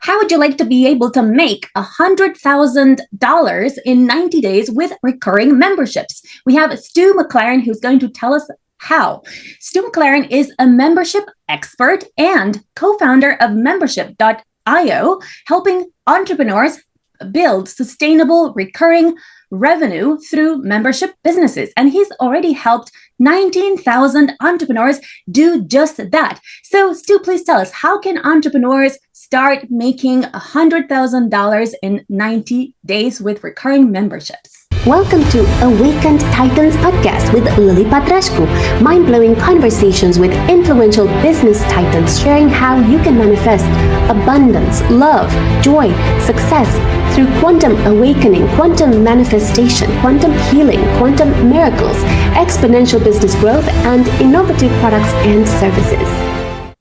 How would you like to be able to make $100,000 in 90 days with recurring memberships? We have Stu McLaren who's going to tell us how. Stu McLaren is a membership expert and co-founder of membership.io, helping entrepreneurs build sustainable recurring revenue through membership businesses. And he's already helped 19,000 entrepreneurs do just that. So Stu, please tell us, how can entrepreneurs start making $100,000 in 90 days with recurring memberships? Welcome to Awakened Titans podcast with Lily Patrascu. Mind-blowing conversations with influential business titans sharing how you can manifest abundance, love, joy, success through quantum awakening, quantum manifestation, quantum healing, quantum miracles, exponential business growth, and innovative products and services.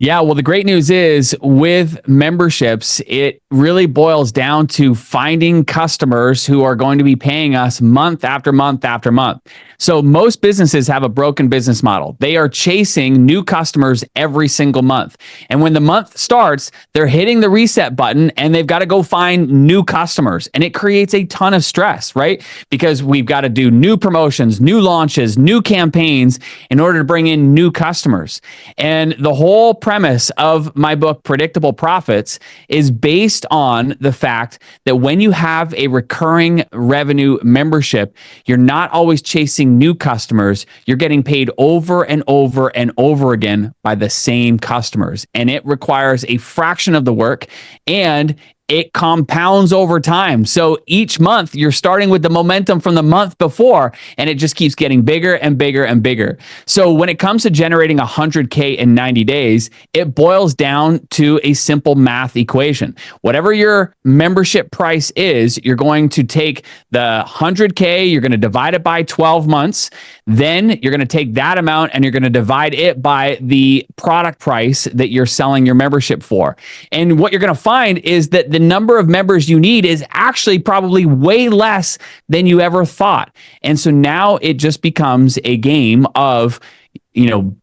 Yeah, well, the great news is with memberships, it really boils down to finding customers who are going to be paying us month after month after month. So most businesses have a broken business model. They are chasing new customers every single month. And when the month starts, they're hitting the reset button and they've got to go find new customers. And it creates a ton of stress, right? Because we've got to do new promotions, new launches, new campaigns in order to bring in new customers. And the whole premise of my book, Predictable Profits, is based on the fact that when you have a recurring revenue membership, you're not always chasing new customers. You're getting paid over and over and over again by the same customers. And it requires a fraction of the work and it compounds over time. So each month you're starting with the momentum from the month before, and it just keeps getting bigger and bigger and bigger. So when it comes to generating 100K in 90 days, it boils down to a simple math equation. Whatever your membership price is, you're going to take the 100K, you're going to divide it by 12 months. Then you're going to take that amount and you're going to divide it by the product price that you're selling your membership for. And what you're going to find is that the number of members you need is actually probably way less than you ever thought. And so now it just becomes a game of,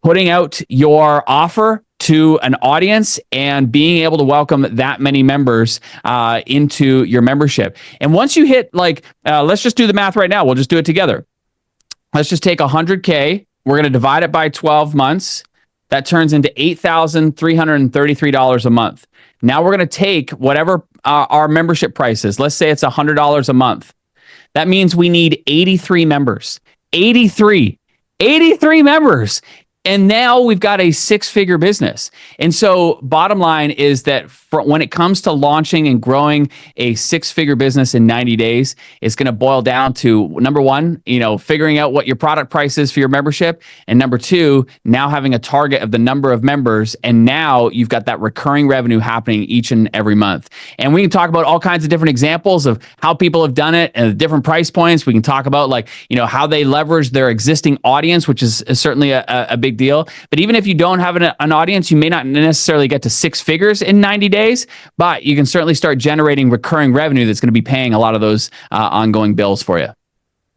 putting out your offer to an audience and being able to welcome that many members into your membership. And once you hit let's just do the math right now. We'll just do it together. Let's just take 100K. We're going to divide it by 12 months. That turns into $8,333 a month. Now we're going to take whatever our membership price is. Let's say it's $100 a month. That means we need 83 members. 83 members. And now we've got a six-figure business. And so bottom line is that when it comes to launching and growing a six-figure business in 90 days, it's going to boil down to, number one, figuring out what your product price is for your membership. And number two, now having a target of the number of members. And now you've got that recurring revenue happening each and every month. And we can talk about all kinds of different examples of how people have done it and the different price points. We can talk about how they leverage their existing audience, which is certainly a big deal. But even if you don't have an audience, you may not necessarily get to six figures in 90 days, but you can certainly start generating recurring revenue that's going to be paying a lot of those ongoing bills for you.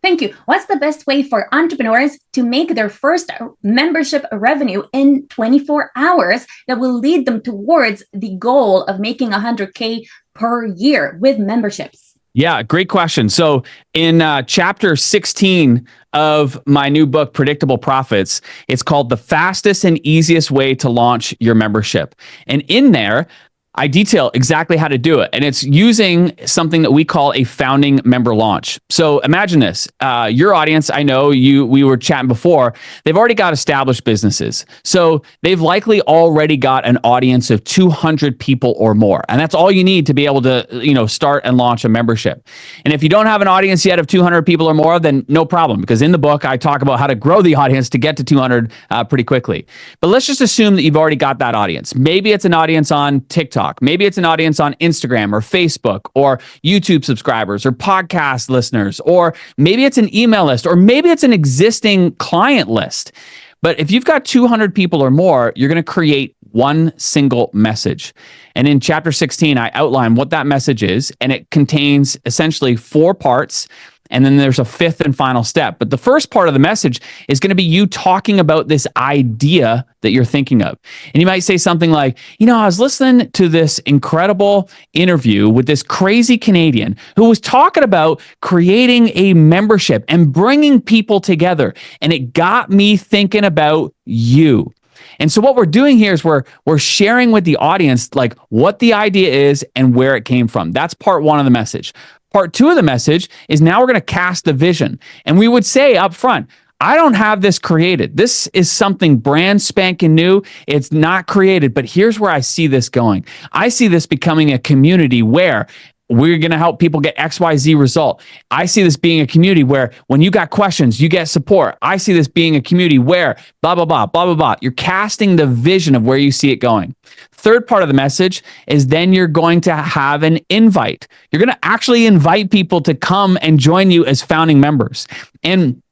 Thank you. What's the best way for entrepreneurs to make their first membership revenue in 24 hours that will lead them towards the goal of making 100K per year with memberships? Yeah, great question. So in chapter 16 of my new book, Predictable Profits, it's called The Fastest and Easiest Way to Launch Your Membership. And in there, I detail exactly how to do it. And it's using something that we call a founding member launch. So imagine this, your audience, I know we were chatting before, they've already got established businesses. So they've likely already got an audience of 200 people or more. And that's all you need to be able to, start and launch a membership. And if you don't have an audience yet of 200 people or more, then no problem, because in the book, I talk about how to grow the audience to get to 200 pretty quickly. But let's just assume that you've already got that audience. Maybe it's an audience on TikTok. Maybe it's an audience on Instagram or Facebook or YouTube subscribers or podcast listeners, or maybe it's an email list, or maybe it's an existing client list. But if you've got 200 people or more, you're going to create one single message. And in chapter 16, I outline what that message is, and it contains essentially 4 parts. And then there's a fifth and final step. But the first part of the message is going to be you talking about this idea that you're thinking of. And you might say something like, I was listening to this incredible interview with this crazy Canadian who was talking about creating a membership and bringing people together. And it got me thinking about you. And so what we're doing here is we're sharing with the audience like what the idea is and where it came from. That's part one of the message. Part two of the message is now we're going to cast the vision. And we would say up front, I don't have this created. This is something brand spanking new. It's not created, but here's where I see this going. I see this becoming a community where we're going to help people get XYZ result. I see this being a community where when you got questions, you get support. I see this being a community where blah, blah, blah, blah, blah, blah. You're casting the vision of where you see it going. Third part of the message is then you're going to have an invite. You're going to actually invite people to come and join you as founding members. And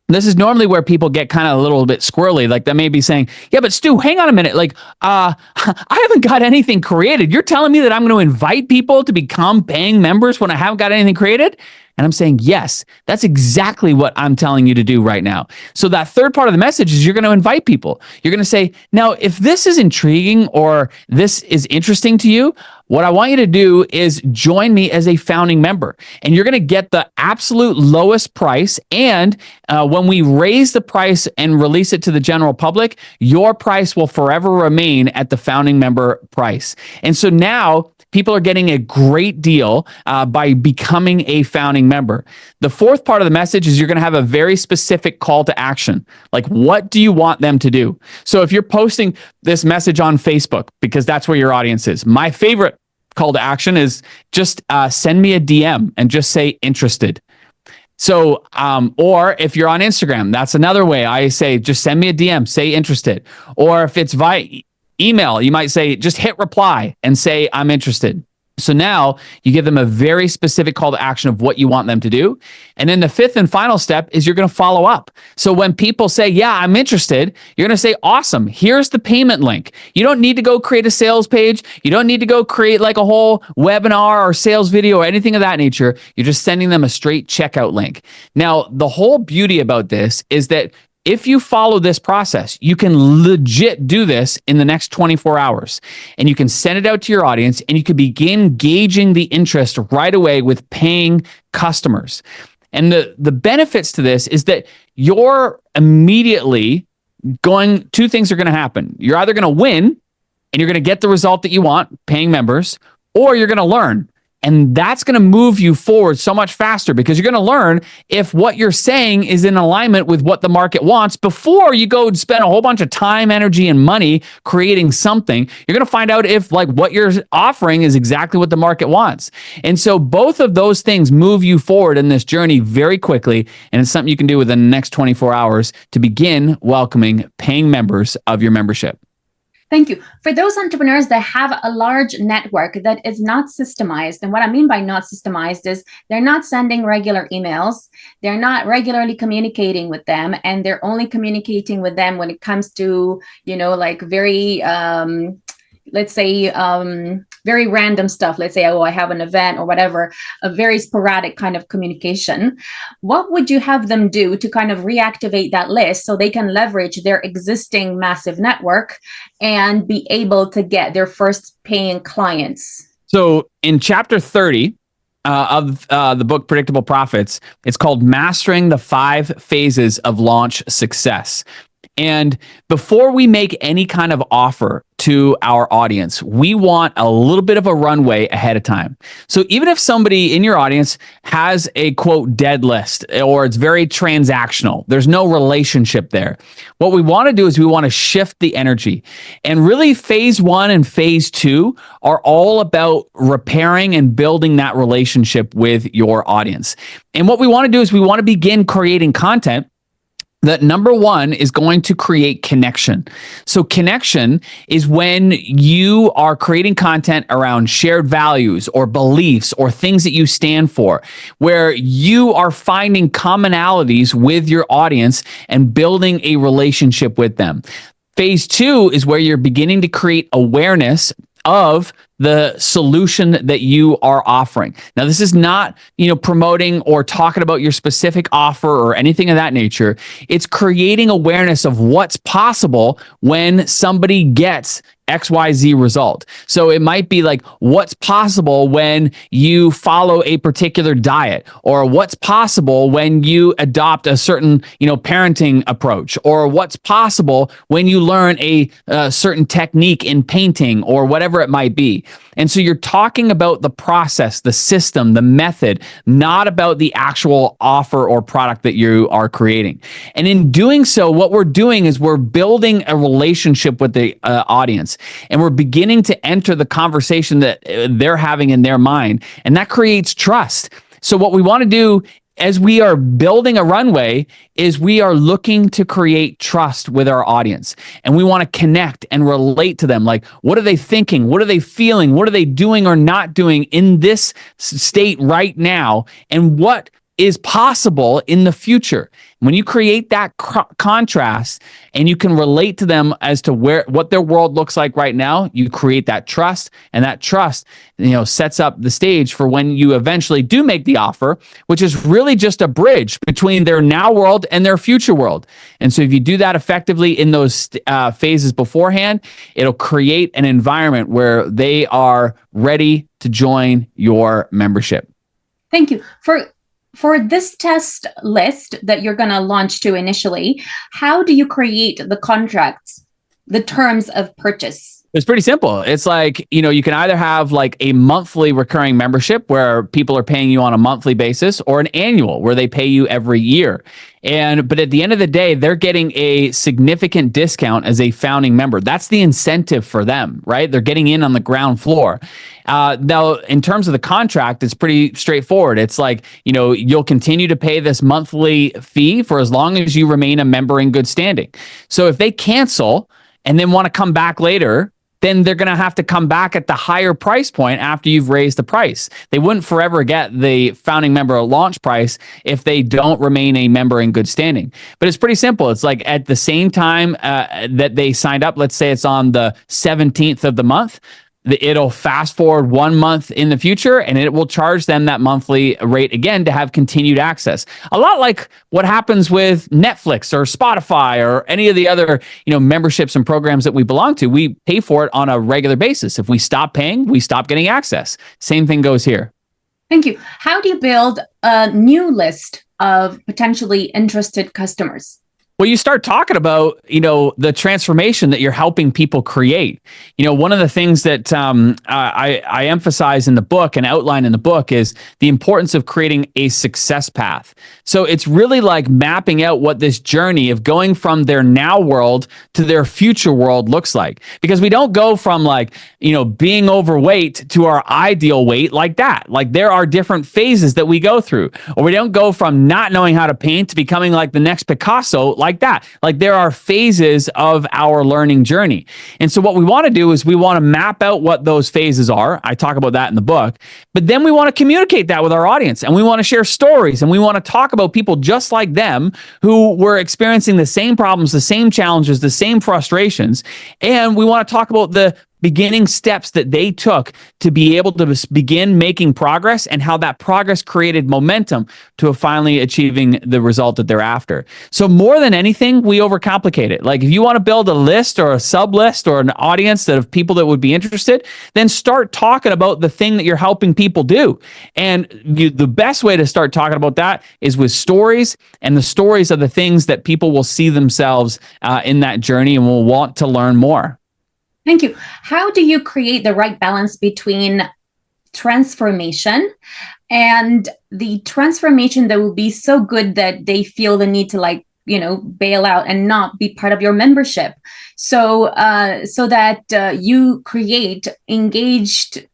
this is normally where people get kind of a little bit squirrely. Like they may be saying, yeah, but Stu, hang on a minute. Like, I haven't got anything created. You're telling me that I'm going to invite people to become paying members when I haven't got anything created? And I'm saying, yes, that's exactly what I'm telling you to do right now. So that third part of the message is you're going to invite people. You're going to say, now, if this is intriguing or this is interesting to you, what I want you to do is join me as a founding member. And you're going to get the absolute lowest price. And when we raise the price and release it to the general public, your price will forever remain at the founding member price. And so now people are getting a great deal by becoming a founding member. The fourth part of the message is you're going to have a very specific call to action. Like, what do you want them to do? So if you're posting this message on Facebook, because that's where your audience is, my favorite call to action is just send me a DM and just say interested. So, or if you're on Instagram, that's another way. I say, just send me a DM, say interested. Or if it's via email, you might say, just hit reply and say, I'm interested. So now you give them a very specific call to action of what you want them to do. And then the fifth and final step is you're going to follow up. So when people say, yeah, I'm interested, you're going to say, awesome, here's the payment link. You don't need to go create a sales page. You don't need to go create like a whole webinar or sales video or anything of that nature. You're just sending them a straight checkout link. Now, the whole beauty about this is that if you follow this process, you can legit do this in the next 24 hours and you can send it out to your audience and you can begin gauging the interest right away with paying customers. And the benefits to this is that you're immediately two things are going to happen. You're either going to win and you're going to get the result that you want, paying members, or you're going to learn. And that's going to move you forward so much faster because you're going to learn if what you're saying is in alignment with what the market wants before you go and spend a whole bunch of time, energy, and money creating something. You're going to find out if like what you're offering is exactly what the market wants. And so both of those things move you forward in this journey very quickly. And it's something you can do within the next 24 hours to begin welcoming paying members of your membership. Thank you. For those entrepreneurs that have a large network that is not systemized, and what I mean by not systemized is they're not sending regular emails, they're not regularly communicating with them, and they're only communicating with them when it comes to, like very, let's say, very random stuff. Let's say, I have an event or whatever, a very sporadic kind of communication. What would you have them do to kind of reactivate that list so they can leverage their existing massive network and be able to get their first paying clients? So in chapter 30 of the book, Predictable Profits, it's called Mastering the 5 Phases of Launch Success. And before we make any kind of offer to our audience, we want a little bit of a runway ahead of time. So even if somebody in your audience has a quote dead list or it's very transactional, there's no relationship there. What we want to do is we want to shift the energy. And really phase 1 and phase 2 are all about repairing and building that relationship with your audience. And what we want to do is we want to begin creating content that number 1 is going to create connection. So connection is when you are creating content around shared values or beliefs or things that you stand for, where you are finding commonalities with your audience and building a relationship with them. Phase 2 is where you're beginning to create awareness of the solution that you are offering. Now, this is not, promoting or talking about your specific offer or anything of that nature. It's creating awareness of what's possible when somebody gets XYZ result. So it might be like what's possible when you follow a particular diet, or what's possible when you adopt a certain, parenting approach, or what's possible when you learn a certain technique in painting, or whatever it might be. And so you're talking about the process, the system, the method, not about the actual offer or product that you are creating. And in doing so, what we're doing is we're building a relationship with the audience, and we're beginning to enter the conversation that they're having in their mind. And that creates trust. So what we want to do as we are building a runway is we are looking to create trust with our audience, and we want to connect and relate to them. Like, what are they thinking? What are they feeling? What are they doing or not doing in this state right now? And what is possible in the future? When you create that contrast and you can relate to them as to what their world looks like right now, you create that trust, and that trust, sets up the stage for when you eventually do make the offer, which is really just a bridge between their now world and their future world. And so if you do that effectively in those phases beforehand, it'll create an environment where they are ready to join your membership. Thank you. For this test list that you're going to launch to initially, how do you create the contracts, the terms of purchase? It's pretty simple. It's like, you can either have like a monthly recurring membership where people are paying you on a monthly basis, or an annual where they pay you every year. But at the end of the day, they're getting a significant discount as a founding member. That's the incentive for them, right? They're getting in on the ground floor. Now, in terms of the contract, it's pretty straightforward. It's like, you'll continue to pay this monthly fee for as long as you remain a member in good standing. So if they cancel and then want to come back later, then they're going to have to come back at the higher price point after you've raised the price. They wouldn't forever get the founding member launch price if they don't remain a member in good standing. But it's pretty simple. It's like at the same time that they signed up, let's say it's on the 17th of the month, it'll fast forward 1 month in the future, and it will charge them that monthly rate again to have continued access. A lot like what happens with Netflix or Spotify or any of the other, memberships and programs that we belong to. We pay for it on a regular basis. If we stop paying, we stop getting access. Same thing goes here. Thank you. How do you build a new list of potentially interested customers? Well, you start talking about, the transformation that you're helping people create. One of the things that I emphasize in the book and outline in the book is the importance of creating a success path. So it's really like mapping out what this journey of going from their now world to their future world looks like. Because we don't go from being overweight to our ideal weight like that. Like there are different phases that we go through. Or we don't go from not knowing how to paint to becoming like the next Picasso like that. Like there are phases of our learning journey. And so what we want to do is we want to map out what those phases are. I talk about that in the book, but then we want to communicate that with our audience, and we want to share stories, and we want to talk about people just like them who were experiencing the same problems, the same challenges, the same frustrations. And we want to talk about the beginning steps that they took to be able to begin making progress, and how that progress created momentum to finally achieving the result that they're after. So more than anything, we overcomplicate it. Like if you want to build a list or a sub list or an audience of people that would be interested, then start talking about the thing that you're helping people do. And the best way to start talking about that is with stories, and the stories are the things that people will see themselves in that journey and will want to learn more. Thank you. How do you create the right balance between transformation and the transformation that will be so good that they feel the need to bail out and not be part of your membership? So that you create engaged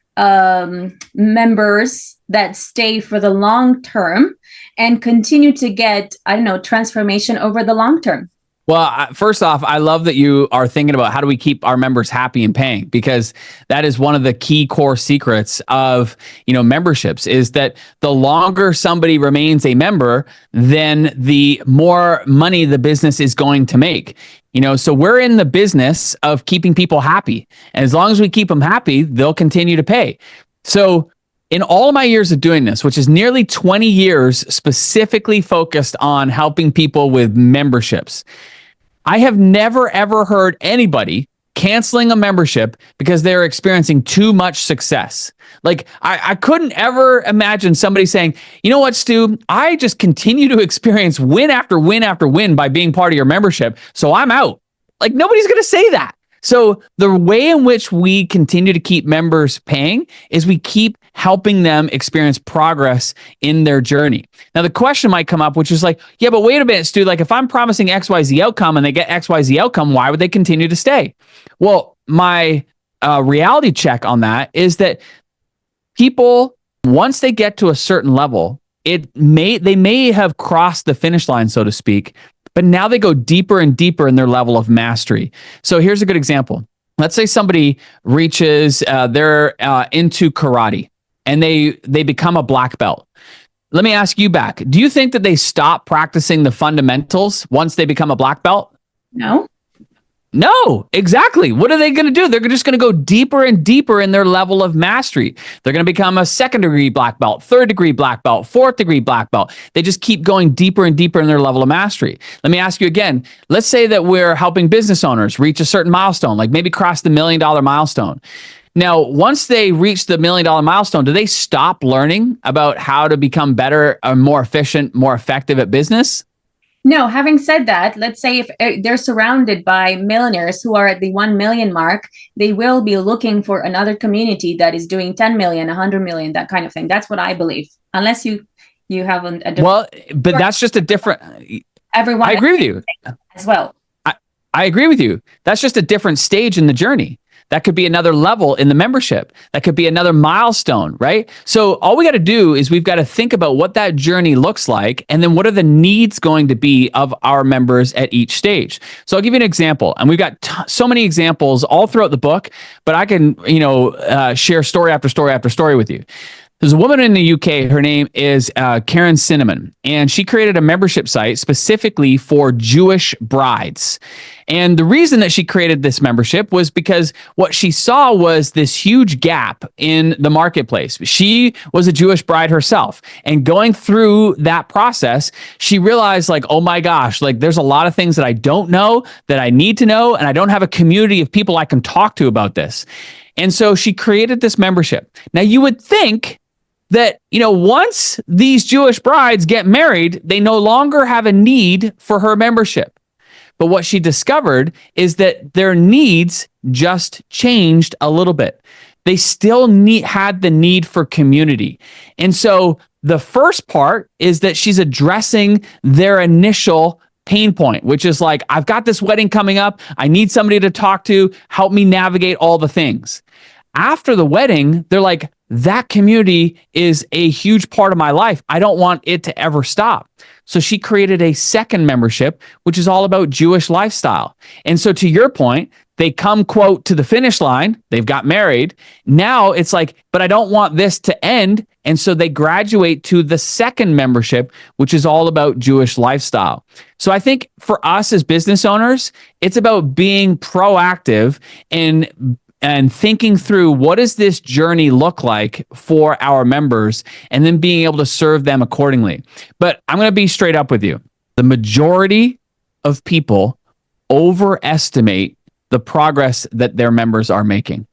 members that stay for the long term and continue to get, transformation over the long term. Well, first off, I love that you are thinking about how do we keep our members happy and paying, because that is one of the key core secrets of, memberships, is that the longer somebody remains a member, then the more money the business is going to make. So we're in the business of keeping people happy. And as long as we keep them happy, they'll continue to pay. So in all my years of doing this, which is nearly 20 years specifically focused on helping people with memberships, I have never, ever heard anybody canceling a membership because they're experiencing too much success. Like I couldn't ever imagine somebody saying, you know what, Stu, I just continue to experience win after win after win by being part of your membership, so I'm out. Like nobody's going to say that. So the way in which we continue to keep members paying is we keep helping them experience progress in their journey. Now, the question might come up, which is like, yeah, but wait a minute, Stu, like if I'm promising XYZ outcome and they get XYZ outcome, why would they continue to stay? Well, my reality check on that is that people, once they get to a certain level, they may have crossed the finish line, so to speak, but now they go deeper and deeper in their level of mastery. So here's a good example. Let's say somebody reaches, they're into karate and they become a black belt. Let me ask you back. Do you think that they stop practicing the fundamentals once they become a black belt? No, exactly. What are they going to do? They're just going to go deeper and deeper in their level of mastery. They're going to become a 2nd degree black belt, 3rd degree black belt, 4th degree black belt. They just keep going deeper and deeper in their level of mastery. Let me ask you again. Let's say that we're helping business owners reach a certain milestone, like maybe cross the $1 million milestone. Now, once they reach the $1 million milestone, do they stop learning about how to become better, more efficient, more effective at business? No, having said that, let's say if they're surrounded by millionaires who are at the 1 million mark, they will be looking for another community that is doing 10 million, 100 million, that kind of thing. That's what I believe. Unless you have a different... Well, but that's just a different... Everyone... I agree with you. As well. I agree with you. That's just a different stage in the journey. That could be another level in the membership. That could be another milestone, right? So all we got to do is we've got to think about what that journey looks like, and then what are the needs going to be of our members at each stage. So I'll give you an example, and we've got so many examples all throughout the book, but I can, share story after story after story with you. There's a woman in the UK, her name is Karen Cinnamon, and she created a membership site specifically for Jewish brides. And the reason that she created this membership was because what she saw was this huge gap in the marketplace. She was a Jewish bride herself, and going through that process, she realized like, oh my gosh, like there's a lot of things that I don't know that I need to know, and I don't have a community of people I can talk to about this. And so she created this membership. Now you would think that, once these Jewish brides get married, they no longer have a need for her membership. But what she discovered is that their needs just changed a little bit. They still had the need for community. And so the first part is that she's addressing their initial pain point, which is like, I've got this wedding coming up. I need somebody to talk to, help me navigate all the things. After the wedding, they're like, that community is a huge part of my life. I don't want it to ever stop. So she created a second membership, which is all about Jewish lifestyle. And so to your point, they come, quote, to the finish line. They've got married. Now it's like, but I don't want this to end. And so they graduate to the second membership, which is all about Jewish lifestyle. So I think for us as business owners, it's about being proactive and thinking through what does this journey look like for our members, and then being able to serve them accordingly. But I'm going to be straight up with you. The majority of people overestimate the progress that their members are making.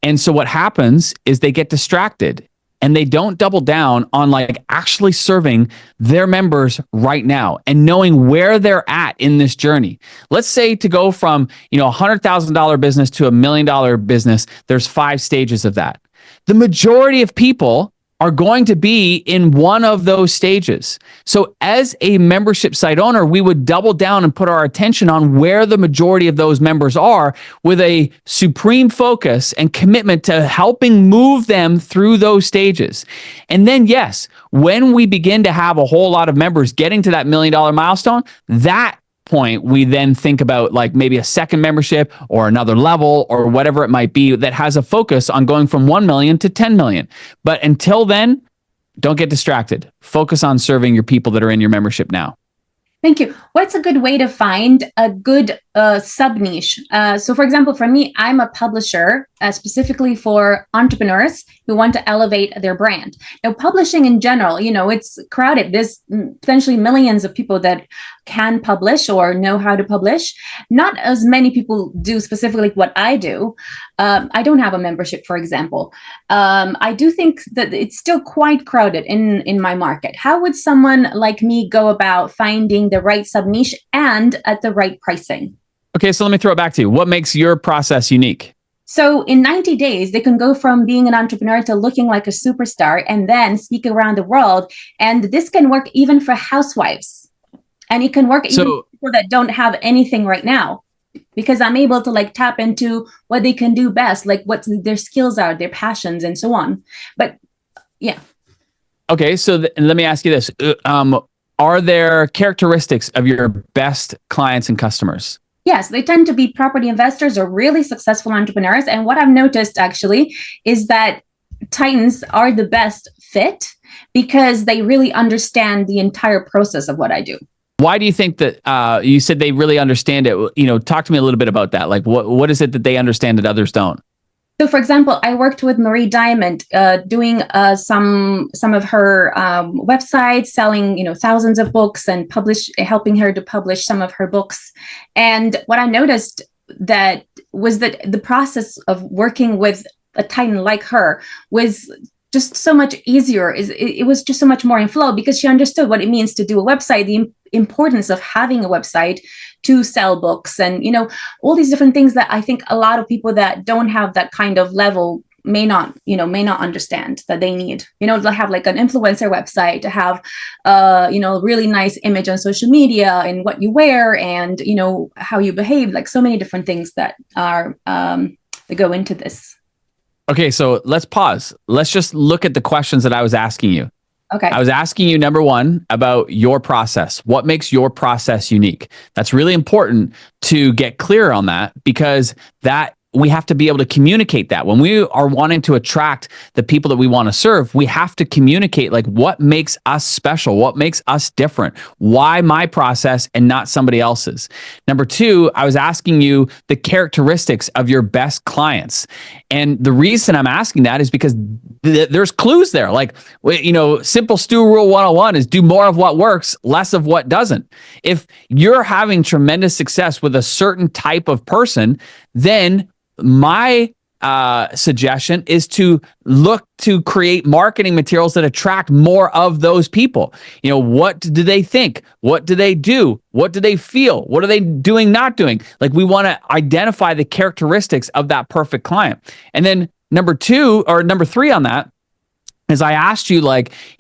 And so what happens is they get distracted and they don't double down on like actually serving their members right now and knowing where they're at in this journey. Let's say to go from, $100,000 business to $1 million business, there's 5 stages of that. The majority of people are going to be in one of those stages. So as a membership site owner, we would double down and put our attention on where the majority of those members are, with a supreme focus and commitment to helping move them through those stages. And then, yes, when we begin to have a whole lot of members getting to that $1 million milestone, that point we then think about like maybe a second membership or another level or whatever it might be that has a focus on going from 1 million to 10 million. But until then, don't get distracted. Focus on serving your people that are in your membership now. Thank you. What's a good way to find a good sub niche. So, for example, for me, I'm a publisher specifically for entrepreneurs who want to elevate their brand. Now, publishing in general, it's crowded. There's potentially millions of people that can publish or know how to publish. Not as many people do specifically what I do. I don't have a membership, for example. I do think that it's still quite crowded in my market. How would someone like me go about finding the right sub niche and at the right pricing? Okay, so let me throw it back to you. What makes your process unique? So in 90 days, they can go from being an entrepreneur to looking like a superstar and then speak around the world. And this can work even for housewives. And it can work even for people that don't have anything right now, because I'm able to tap into what they can do best, like what their skills are, their passions, and so on. But yeah. Okay, so let me ask you this. Are there characteristics of your best clients and customers? Yes, they tend to be property investors or really successful entrepreneurs. And what I've noticed actually is that Titans are the best fit because they really understand the entire process of what I do. Why do you think that you said they really understand it? Talk to me a little bit about that. Like what is it that they understand that others don't? So, for example, I worked with Marie Diamond doing some of her websites, selling thousands of books and helping her to publish some of her books. And what I noticed was that the process of working with a Titan like her was just so much easier. It was just so much more in flow because she understood what it means to do a website, the importance of having a website to sell books, and all these different things that I think a lot of people that don't have that kind of level may not understand that they need. To have like an influencer website, to have really nice image on social media and what you wear and how you behave, like so many different things that are that go into this. Okay, so let's pause. Let's just look at the questions that I was asking you. Okay. I was asking you, number one, about your process. What makes your process unique? That's really important to get clear on that, because that we have to be able to communicate that. When we are wanting to attract the people that we want to serve, we have to communicate like what makes us special, what makes us different, why my process and not somebody else's. Number two, I was asking you the characteristics of your best clients. And the reason I'm asking that is because there's clues there. Like, simple Stu rule 101 is do more of what works, less of what doesn't. If you're having tremendous success with a certain type of person, then my suggestion is to look to create marketing materials that attract more of those people. What do they think? What do they do? What do they feel? What are they doing, not doing? Like, we want to identify the characteristics of that perfect client. And then number three on that is I asked you,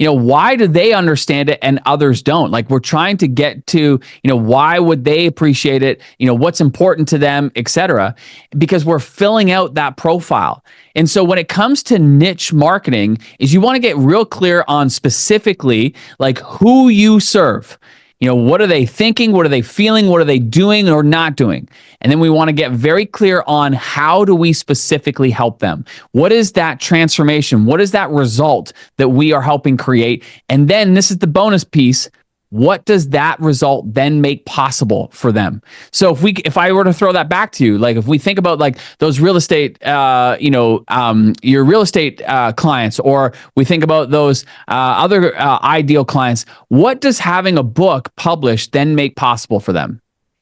why do they understand it and others don't? Like, we're trying to get to, why would they appreciate it? What's important to them, et cetera, because we're filling out that profile. And so when it comes to niche marketing, is you want to get real clear on specifically like who you serve. What are they thinking? What are they feeling? What are they doing or not doing? And then we want to get very clear on how do we specifically help them? What is that transformation? What is that result that we are helping create? And then this is the bonus piece. What does that result then make possible for them? So if I were to throw that back to you, like if we think about like those real estate, your real estate clients, or we think about those other ideal clients, what does having a book published then make possible for them?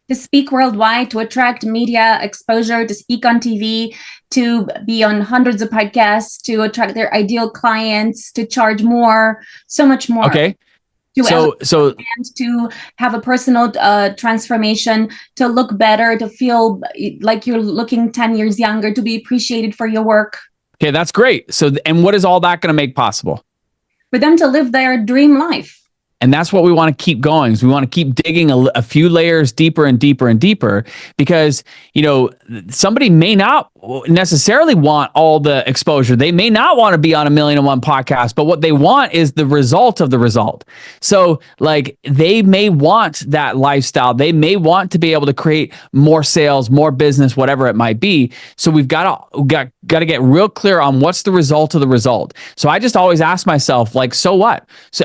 To speak worldwide, to attract media exposure, to speak on TV, to be on hundreds of podcasts, to attract their ideal clients, to charge more, so much more. Okay. To have a personal transformation, to look better, to feel like you're looking 10 years younger, to be appreciated for your work. Okay, that's great. So, and what is all that going to make possible? For them to live their dream life. And that's what we want to keep going, is we want to keep digging a few layers deeper and deeper and deeper, because, somebody may not necessarily want all the exposure. They may not want to be on 1,000,001 podcast, but what they want is the result of the result. So like, they may want that lifestyle. They may want to be able to create more sales, more business, whatever it might be. So we've got to get real clear on what's the result of the result. So I just always ask myself, like, so what? So,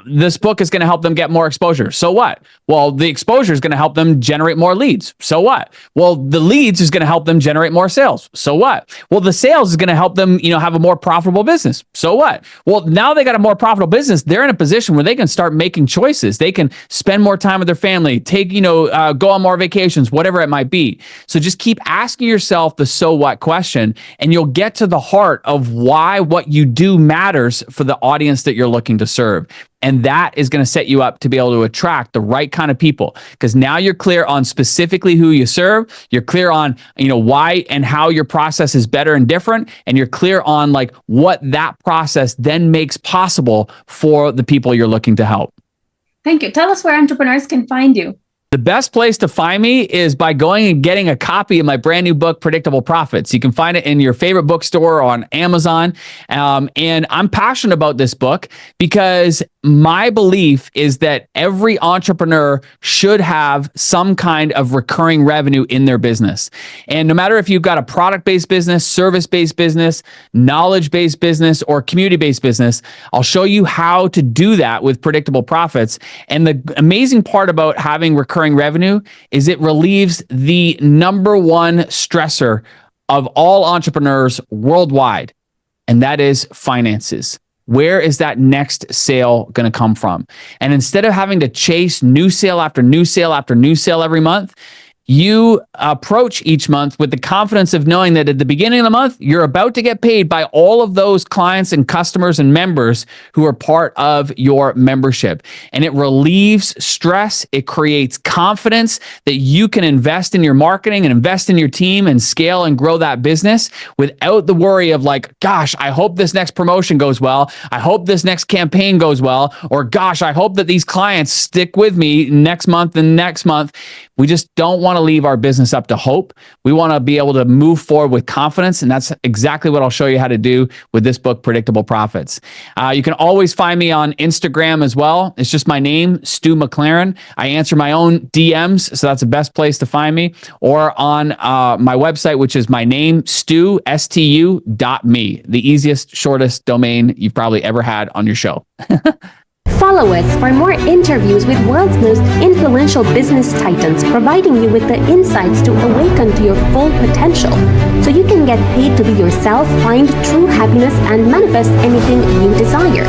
this book is going to help them get more exposure. So what? Well, the exposure is going to help them generate more leads. So what? Well, the leads is going to help them generate more sales. So what? Well, the sales is going to help them, have a more profitable business. So what? Well, now they got a more profitable business. They're in a position where they can start making choices. They can spend more time with their family, take, go on more vacations, whatever it might be. So just keep asking yourself the so what question, and you'll get to the heart of why what you do matters for the audience that you're looking to serve. And that is going to set you up to be able to attract the right kind of people, because now you're clear on specifically who you serve. You're clear on, why and how your process is better and different. And you're clear on like what that process then makes possible for the people you're looking to help. Thank you. Tell us where entrepreneurs can find you. The best place to find me is by going and getting a copy of my brand new book, Predictable Profits. You can find it in your favorite bookstore or on Amazon. And I'm passionate about this book because my belief is that every entrepreneur should have some kind of recurring revenue in their business. And no matter if you've got a product-based business, service-based business, knowledge-based business, or community-based business, I'll show you how to do that with Predictable Profits. And the amazing part about having recurring revenue is it relieves the number one stressor of all entrepreneurs worldwide, and that is finances. Where is that next sale going to come from? And instead of having to chase new sale after new sale after new sale every month, you approach each month with the confidence of knowing that at the beginning of the month, you're about to get paid by all of those clients and customers and members who are part of your membership. And it relieves stress. It creates confidence that you can invest in your marketing and invest in your team and scale and grow that business without the worry of like, gosh, I hope this next promotion goes well. I hope this next campaign goes well. Or gosh, I hope that these clients stick with me next month and next month. We just don't want to leave our business up to hope. We want to be able to move forward with confidence. And that's exactly what I'll show you how to do with this book, Predictable Profits. You can always find me on Instagram as well. It's just my name, Stu McLaren. I answer my own DMs, so that's the best place to find me. Or on my website, which is my name, stu.me, the easiest, shortest domain you've probably ever had on your show. Follow us for more interviews with world's most influential business titans, providing you with the insights to awaken to your full potential, so you can get paid to be yourself, find true happiness, and manifest anything you desire.